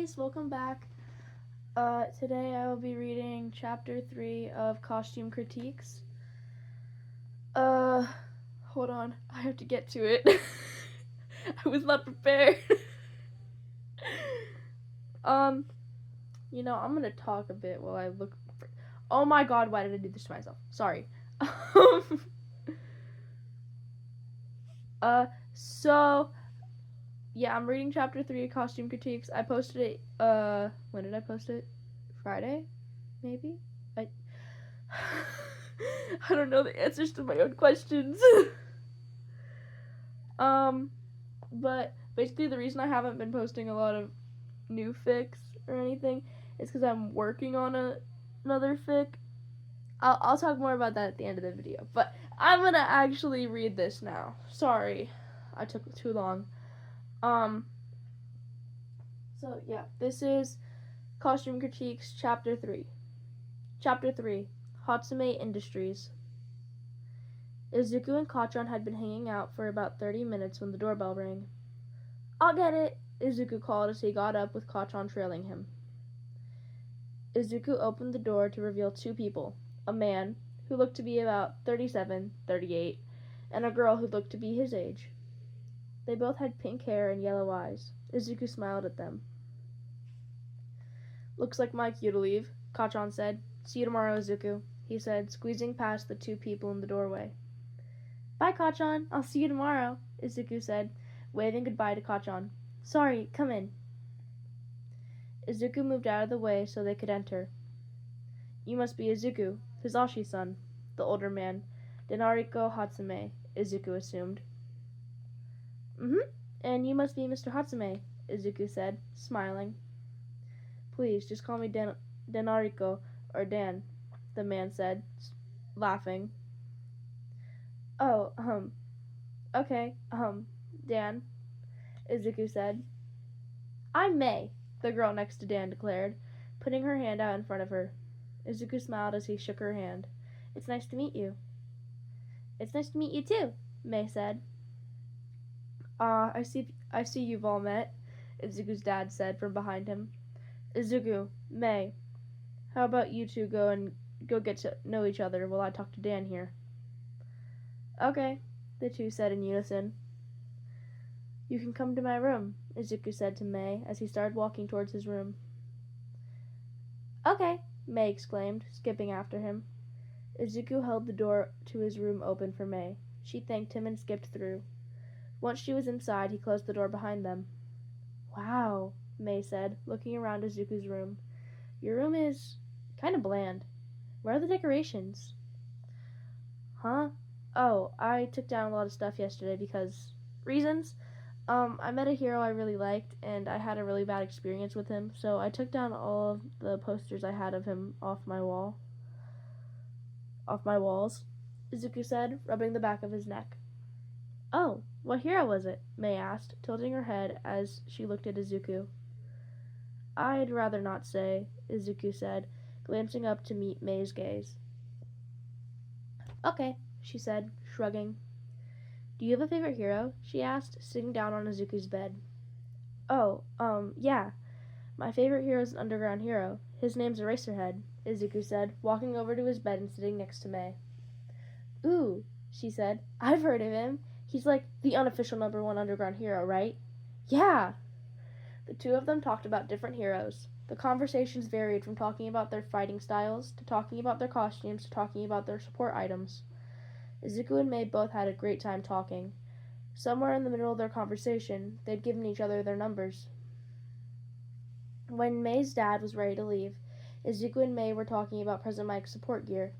guys, welcome back. Today I will be reading chapter 3 of Costume Critiques. Hold on, I have to get to it. I was not prepared. I'm gonna talk a bit while I look for... Oh my god, why did I do this to myself? Sorry. Yeah, I'm reading chapter 3 of Costume Critiques. I posted it, when did I post it? Friday? Maybe? I don't know the answers to my own questions. But basically the reason I haven't been posting a lot of new fics or anything is because I'm working on another fic. I'll talk more about that at the end of the video, but I'm gonna actually read this now. Sorry, I took too long. So yeah, this is Costume Critiques Chapter 3. Chapter 3, Hatsume Industries. Izuku and Kachon had been hanging out for about 30 minutes when the doorbell rang. "I'll get it," Izuku called as he got up with Kachon trailing him. Izuku opened the door to reveal two people, a man, who looked to be about 37, 38, and a girl who looked to be his age. They both had pink hair and yellow eyes. Izuku smiled at them. "Looks like my cue to leave," Kachon said. "See you tomorrow, Izuku," he said, squeezing past the two people in the doorway. "Bye, Kachon. I'll see you tomorrow," Izuku said, waving goodbye to Kachon. "Sorry, come in." Izuku moved out of the way so they could enter. "You must be Izuku, Hisashi's son," the older man, Denariko Hatsume, Izuku assumed. "Mm-hmm, and you must be Mr. Hatsume," Izuku said, smiling. "Please, just call me Denariko, or Dan," the man said, laughing. "Oh, okay, Dan," Izuku said. "I'm May," the girl next to Dan declared, putting her hand out in front of her. Izuku smiled as he shook her hand. "It's nice to meet you." "It's nice to meet you too," May said. I see you've all met," Izuku's dad said from behind him. "Izuku, May, how about you two go get to know each other while I talk to Dan here?" "Okay," the two said in unison. "You can come to my room," Izuku said to May as he started walking towards his room. "Okay," May exclaimed, skipping after him. Izuku held the door to his room open for May. She thanked him and skipped through. Once she was inside, he closed the door behind them. "Wow," May said, looking around Izuku's room. "Your room is kind of bland. Where are the decorations?" "Huh? Oh, I took down a lot of stuff yesterday because... reasons? I met a hero I really liked, and I had a really bad experience with him, so I took down all of the posters I had of him off my walls," Izuku said, rubbing the back of his neck. "Oh, what hero was it?" May asked, tilting her head as she looked at Izuku. "I'd rather not say," Izuku said, glancing up to meet May's gaze. "Okay," she said, shrugging. "Do you have a favorite hero?" she asked, sitting down on Izuku's bed. "Oh, yeah. My favorite hero is an underground hero. His name's Eraserhead," Izuku said, walking over to his bed and sitting next to May. "Ooh," she said. "I've heard of him. He's like the unofficial #1 underground hero, right?" "Yeah!" The two of them talked about different heroes. The conversations varied from talking about their fighting styles, to talking about their costumes, to talking about their support items. Izuku and May both had a great time talking. Somewhere in the middle of their conversation, they'd given each other their numbers. When May's dad was ready to leave, Izuku and May were talking about President Mike's support gear.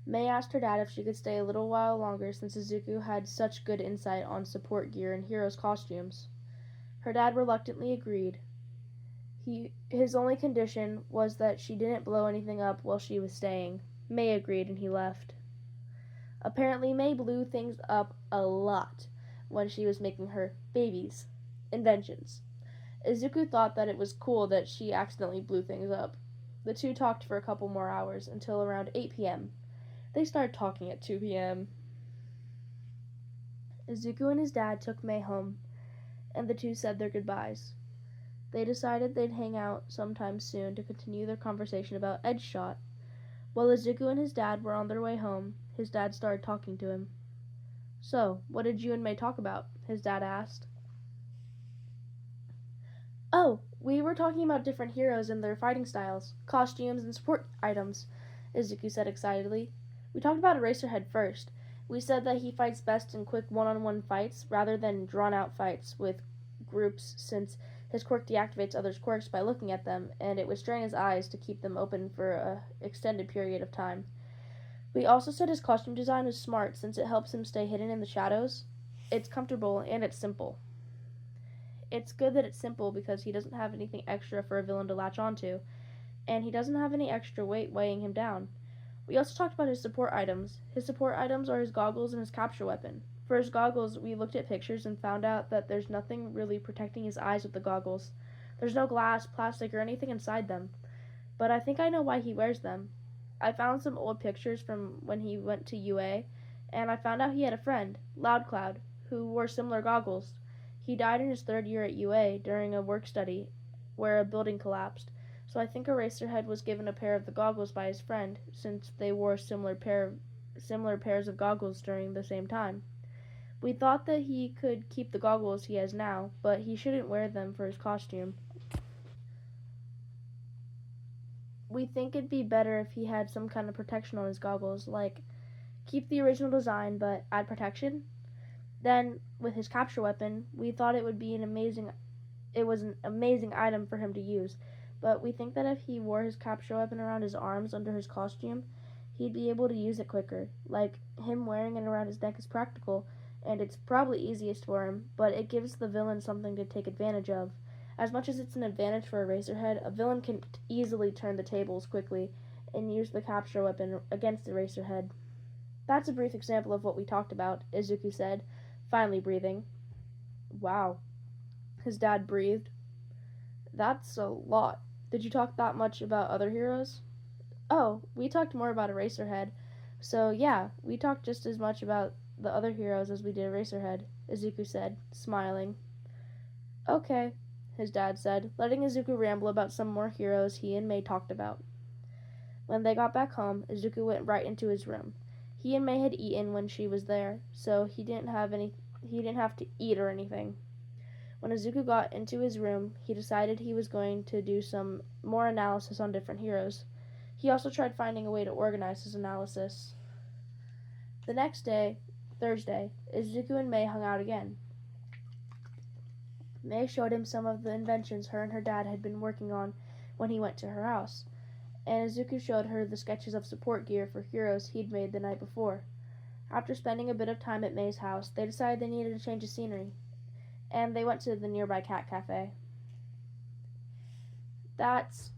May asked her dad if she could stay a little while longer since Izuku had such good insight on support gear and heroes' costumes. Her dad reluctantly agreed. His only condition was that she didn't blow anything up while she was staying. May agreed and he left. Apparently May blew things up a lot when she was making her babies' inventions. Izuku thought that it was cool that she accidentally blew things up. The two talked for a couple more hours until around 8 p.m. They started talking at 2 p.m. Izuku and his dad took May home, and the two said their goodbyes. They decided they'd hang out sometime soon to continue their conversation about edge shot. While Izuku and his dad were on their way home, his dad started talking to him. "So, what did you and May talk about?" his dad asked. "Oh, we were talking about different heroes and their fighting styles, costumes, and support items," Izuku said excitedly. "We talked about Eraserhead first. We said that he fights best in quick one-on-one fights rather than drawn-out fights with groups, since his quirk deactivates others' quirks by looking at them, and it would strain his eyes to keep them open for an extended period of time. We also said his costume design was smart since it helps him stay hidden in the shadows. It's comfortable and it's simple. It's good that it's simple because he doesn't have anything extra for a villain to latch onto, and he doesn't have any extra weight weighing him down. We also talked about his support items. His support items are his goggles and his capture weapon. For his goggles, we looked at pictures and found out that there's nothing really protecting his eyes with the goggles. There's no glass, plastic, or anything inside them. But I think I know why he wears them. I found some old pictures from when he went to UA, and I found out he had a friend, Loudcloud, who wore similar goggles. He died in his third year at UA during a work study where a building collapsed, so I think Eraserhead was given a pair of the goggles by his friend, since they wore similar pairs of goggles during the same time. We thought that he could keep the goggles he has now, but he shouldn't wear them for his costume. We think it'd be better if he had some kind of protection on his goggles, like keep the original design but add protection. Then, with his capture weapon, we thought it was an amazing item for him to use, but we think that if he wore his capture weapon around his arms under his costume, he'd be able to use it quicker. Like, him wearing it around his neck is practical, and it's probably easiest for him, but it gives the villain something to take advantage of. As much as it's an advantage for Eraserhead, a villain can easily turn the tables quickly and use the capture weapon against Eraserhead. That's a brief example of what we talked about, Izuku said, finally breathing. Wow, his dad breathed. That's a lot. Did you talk that much about other heroes? Oh, we talked more about Eraserhead. So yeah, we talked just as much about the other heroes as we did Eraserhead, Izuku said, smiling. Okay, his dad said, letting Izuku ramble about some more heroes he and May talked about. When they got back home, Izuku went right into his room. He and May had eaten when she was there, so he didn't have to eat or anything. When Izuku got into his room, he decided he was going to do some more analysis on different heroes. He also tried finding a way to organize his analysis. The next day, Thursday, Izuku and May hung out again. May showed him some of the inventions her and her dad had been working on when he went to her house, and Izuku showed her the sketches of support gear for heroes he'd made the night before. After spending a bit of time at May's house, they decided they needed a change of scenery, and they went to the nearby cat cafe. That's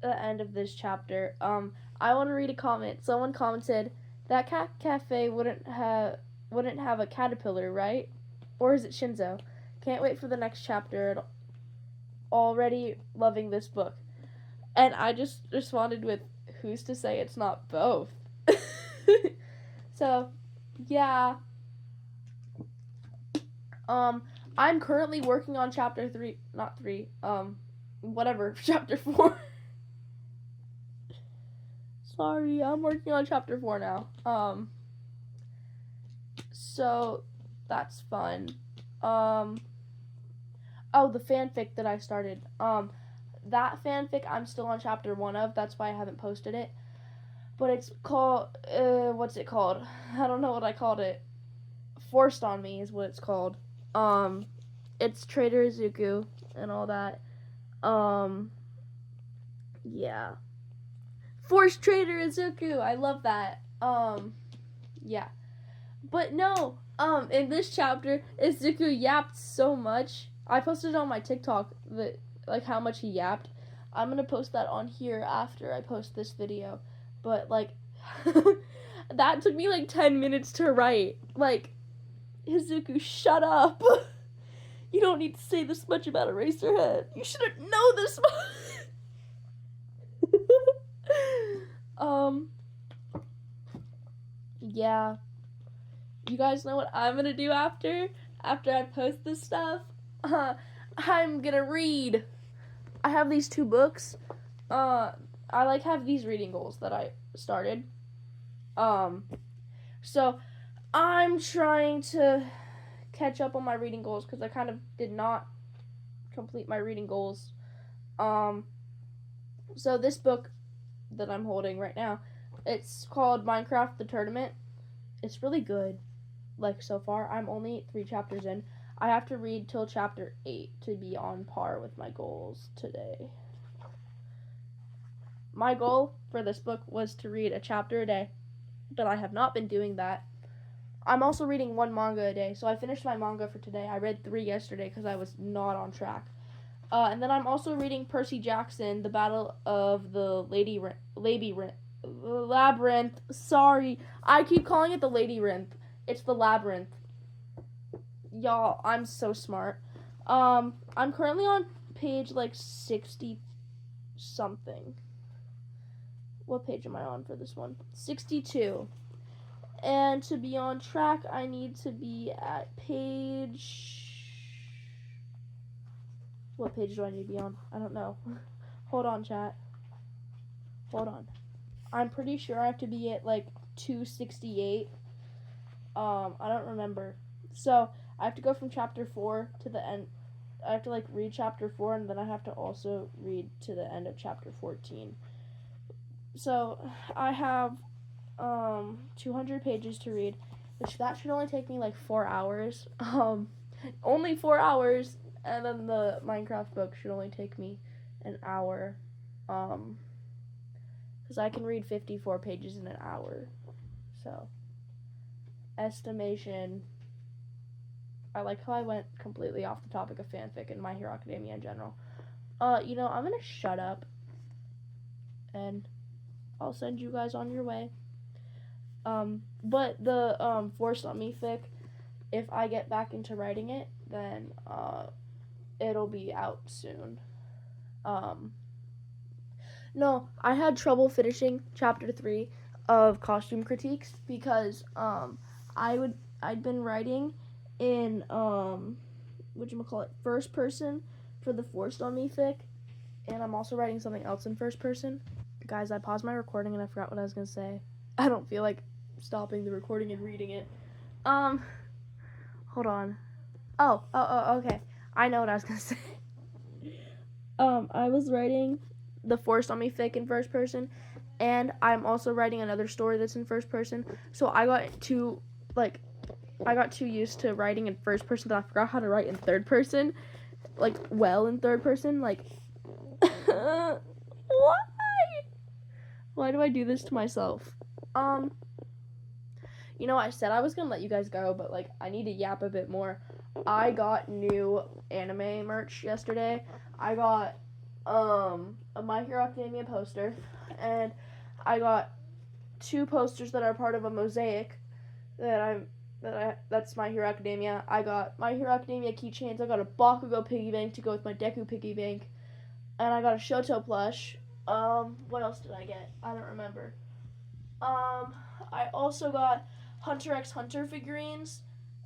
the end of this chapter. I want to read a comment. Someone commented, that cat cafe wouldn't have a caterpillar, right? Or is it Shinzo? Can't wait for the next chapter. Already loving this book. And I just responded with, who's to say it's not both? So, yeah. I'm currently working on chapter 3, not 3, chapter 4. Sorry, I'm working on chapter 4 now. So that's fun. The fanfic that I started. That fanfic I'm still on chapter 1 of, that's why I haven't posted it. But it's called, what's it called? I don't know what I called it. Forced on Me is what it's called. It's Trader Izuku and all that. Yeah. Forced Trader Izuku, I love that. Yeah. But no, in this chapter, Izuku yapped so much. I posted it on my TikTok, how much he yapped. I'm gonna post that on here after I post this video. But, that took me, 10 minutes to write. Izuku, shut up. You don't need to say this much about Eraserhead. You shouldn't know this much. Yeah. You guys know what I'm gonna do after I post this stuff? I'm gonna read. I have these 2 books. I have these reading goals that I started. So I'm trying to catch up on my reading goals because I kind of did not complete my reading goals. So this book that I'm holding right now, it's called Minecraft the Tournament. It's really good. Like, so far, I'm only 3 chapters in. I have to read till chapter 8 to be on par with my goals today. My goal for this book was to read a chapter a day, but I have not been doing that. I'm also reading 1 manga a day, so I finished my manga for today. I read 3 yesterday because I was not on track. And then I'm also reading Percy Jackson, The Battle of the Labyrinth. Sorry, I keep calling it the Labyrinth. It's the Labyrinth. Y'all, I'm so smart. I'm currently on page 60 something. What page am I on for this one? 62. And to be on track, I need to be at page... What page do I need to be on? I don't know. Hold on, chat. Hold on. I'm pretty sure I have to be at 268. I don't remember. So, I have to go from chapter 4 to the end. I have to read chapter 4, and then I have to also read to the end of chapter 14. So, I have 200 pages to read, which that should only take me 4 hours. Only 4 hours, and then the Minecraft book should only take me an hour. Because I can read 54 pages in an hour. So, estimation. I like how I went completely off the topic of fanfic and My Hero Academia in general. I'm gonna shut up, and I'll send you guys on your way. But the Forced on Me fic, if I get back into writing it, then it'll be out soon. No, I had trouble finishing chapter 3 of Costume Critiques because I'd been writing in first person for the Forced on Me fic, and I'm also writing something else in first person. Guys, I paused my recording and I forgot what I was gonna say. I don't feel like stopping the recording and reading it. Hold on. Oh, okay. I know what I was gonna say. I was writing the Forced on Me fic in first person, and I'm also writing another story that's in first person. So I got too used to writing in first person that I forgot how to write in third person, in third person. Why? Why do I do this to myself? I said I was gonna let you guys go, but I need to yap a bit more. I got new anime merch yesterday. I got a My Hero Academia poster, and I got 2 posters that are part of a mosaic that's My Hero Academia. I got My Hero Academia keychains. I got a Bakugo piggy bank to go with my Deku piggy bank, and I got a Shoto plush. What else did I get? I don't remember. I also got Hunter x Hunter figurines,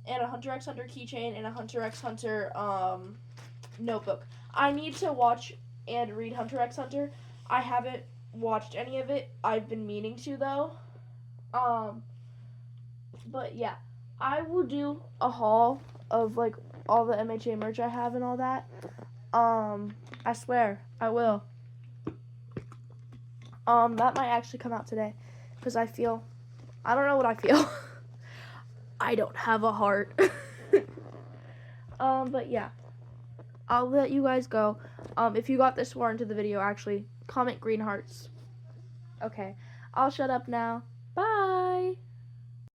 and a Hunter x Hunter keychain, and a Hunter x Hunter notebook. I need to watch and read Hunter x Hunter. I haven't watched any of it. I've been meaning to, though. But yeah, I will do a haul of all the MHA merch I have and all that. I swear I will. That might actually come out today, because I don't know what I feel. I don't have a heart. But yeah, I'll let you guys go. If you got this far into the video, actually, comment green hearts. Okay, I'll shut up now. Bye!